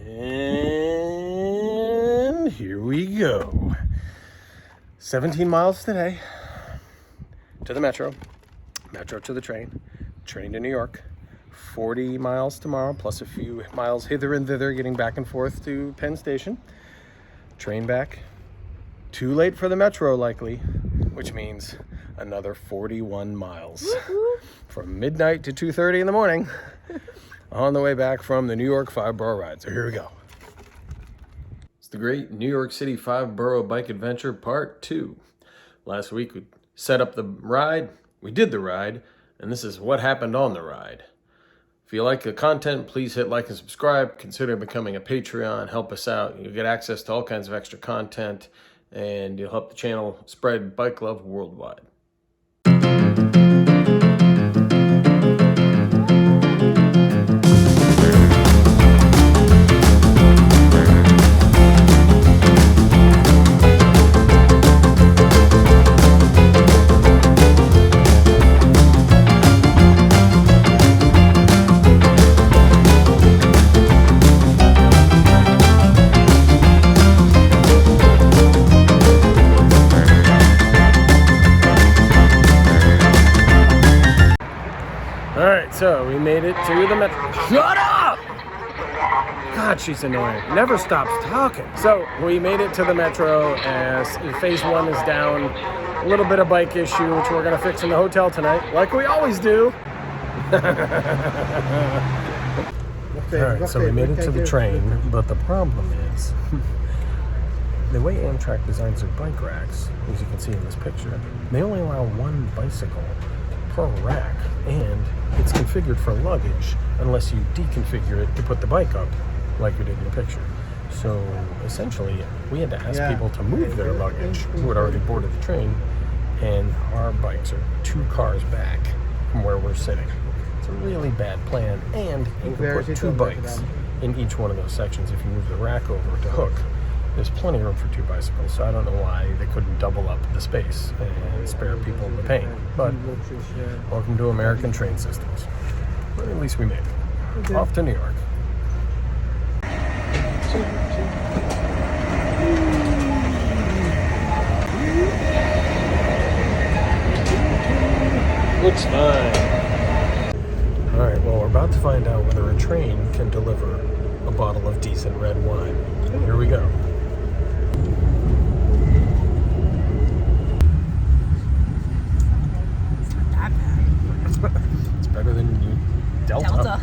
And here we go. 17 miles today to the metro to the train to New York. 40 miles tomorrow, plus a few miles hither and thither, getting back and forth to Penn Station. Train back. Too late for the metro, likely, which means another 41 miles. Woo-hoo. From midnight to 2:30 in the morning on the way back from the New York 5-borough ride. So here we go. It's the great New York City 5-borough bike adventure part 2. Last week we set up the ride, we did the ride, and this is what happened on the ride. If you like the content, please hit like and subscribe. Consider becoming a Patreon. Help us out. You'll get access to all kinds of extra content, and you'll help the channel spread bike love worldwide. So we made it to the metro. Shut up! God, she's annoying. Never stops talking. So we made it to the metro as phase 1 is down. A little bit of bike issue, which we're gonna fix in the hotel tonight, like we always do. Alright, so we made it to the train, but the problem is the way Amtrak designs their bike racks, as you can see in this picture, they only allow one bicycle per rack, and it's configured for luggage unless you deconfigure it to put the bike up like we did in the picture. So essentially we had to ask people to move their luggage who had already boarded the train, and our bikes are 2 cars back from where we're sitting. It's a really bad plan, and you can put 2 bikes in each one of those sections if you move the rack over to hook. There's plenty of room for 2 bicycles, so I don't know why they couldn't double up the space and spare people the pain. But welcome to American train systems. But at least we made it. Off to New York. Looks fine. Alright, well, we're about to find out whether a train can deliver a bottle of decent red wine. Here we go. It's better than you Delta.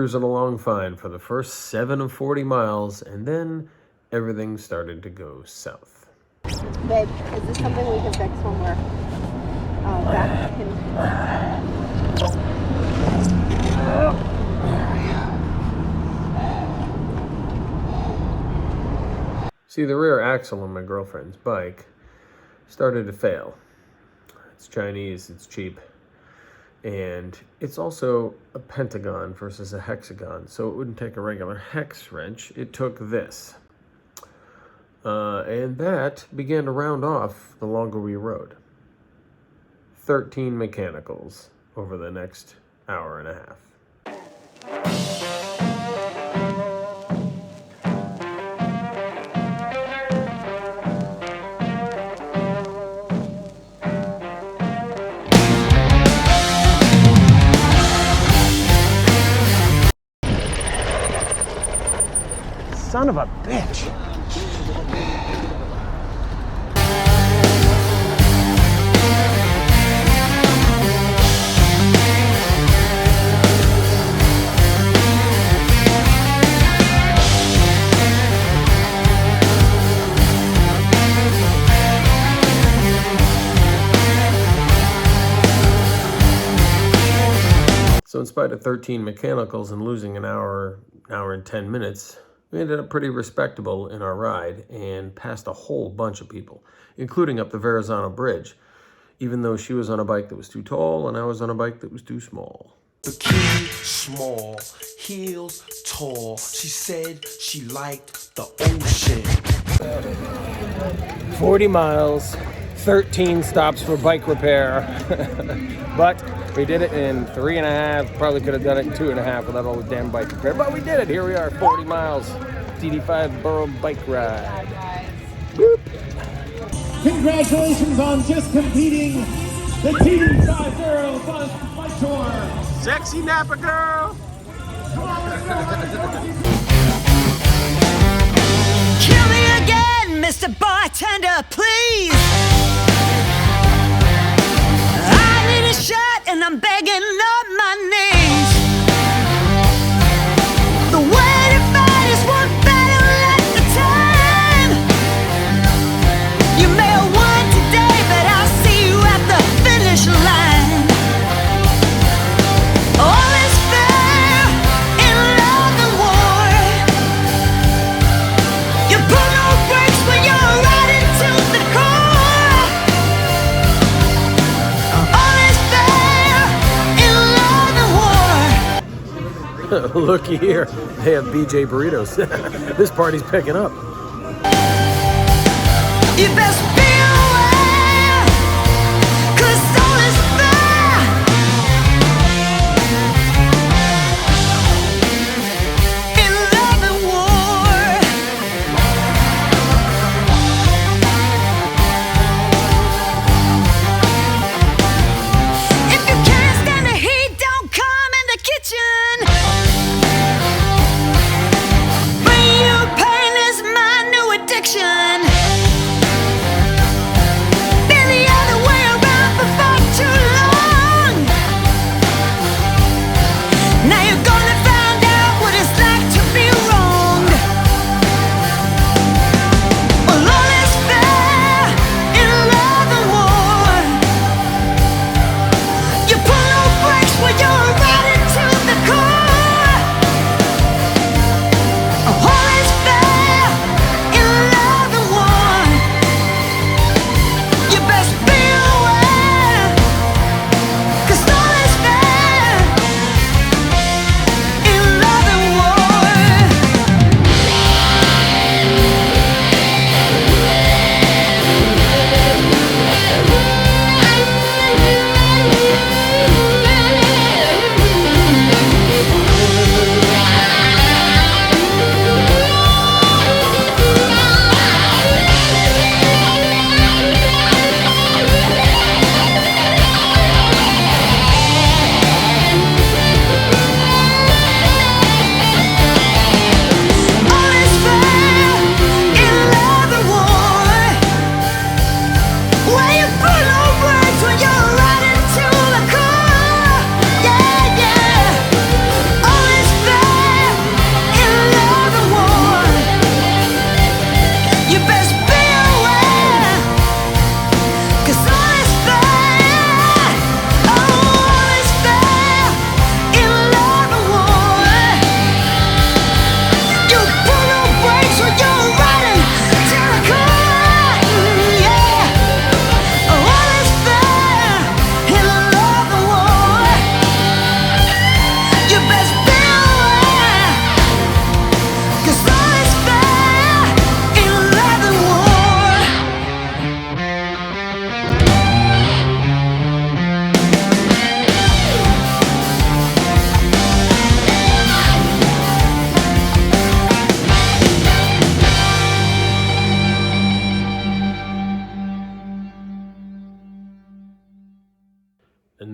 cruising along fine for the first 7 of 40 miles, and then everything started to go south. Babe, is this something we can fix when we're back? See, the rear axle on my girlfriend's bike started to fail. It's Chinese, it's cheap, and it's also a pentagon versus a hexagon, so it wouldn't take a regular hex wrench. It took this. And that began to round off the longer we rode. 13 mechanicals over the next hour and a half. Son of a bitch. So in spite of 13 mechanicals and losing an hour and 10 minutes, we ended up pretty respectable in our ride and passed a whole bunch of people, including up the Verrazano Bridge, even though she was on a bike that was too tall and I was on a bike that was too small. Bikini small, heels tall. She said she liked the ocean. 40 miles, 13 stops for bike repair. But we did it in 3.5. Probably could have done it in 2.5 without all the damn bike repair. But we did it. Here we are, 40 miles. DD5 Boro bike ride. Boop. Congratulations on just completing the TD50 bike tour. Sexy Napa girl. Kill me again, Mr. Bartender, please. I need a shot and I'm begging on my knees. The way to fight is one battle at a time. You may have won today, but I'll see you at the finish line. All is fair in love and war. You pull no brakes when you're riding to the core. All is fair in love and war. Looky here, they have BJ burritos. This party's picking up. You best be aware, 'cause all is fair in love and war. If you can't stand the heat, don't come in the kitchen. Bring you pain is my new addiction.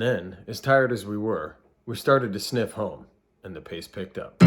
And then, as tired as we were, we started to sniff home, and the pace picked up.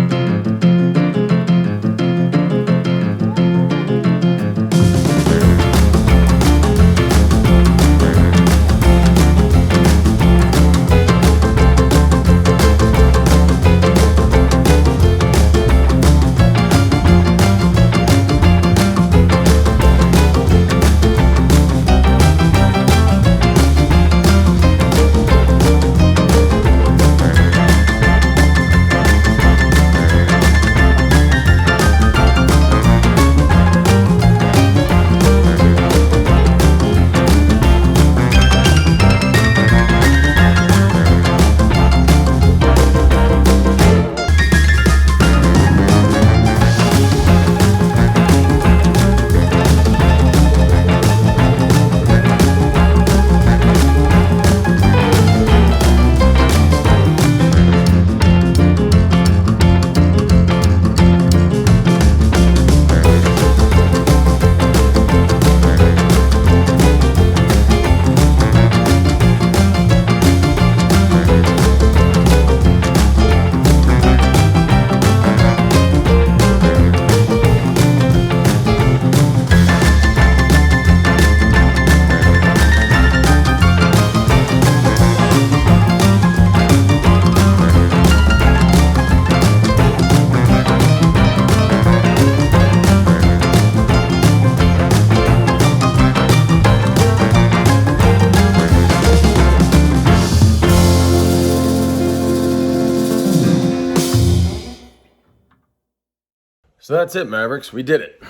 So that's it, Mavericks. We did it.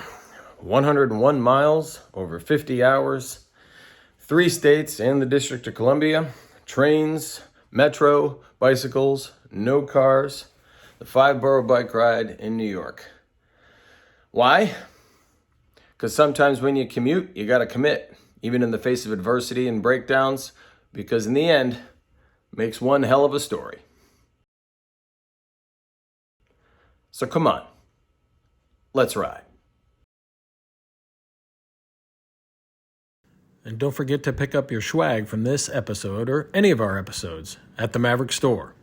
101 miles, over 50 hours, 3 states and the District of Columbia, trains, metro, bicycles, no cars, the 5-borough bike ride in New York. Why? Because sometimes when you commute, you got to commit, even in the face of adversity and breakdowns, because in the end, it makes one hell of a story. So come on. Let's ride. And don't forget to pick up your SCHWAG from this episode or any of our episodes at the Maverick Store.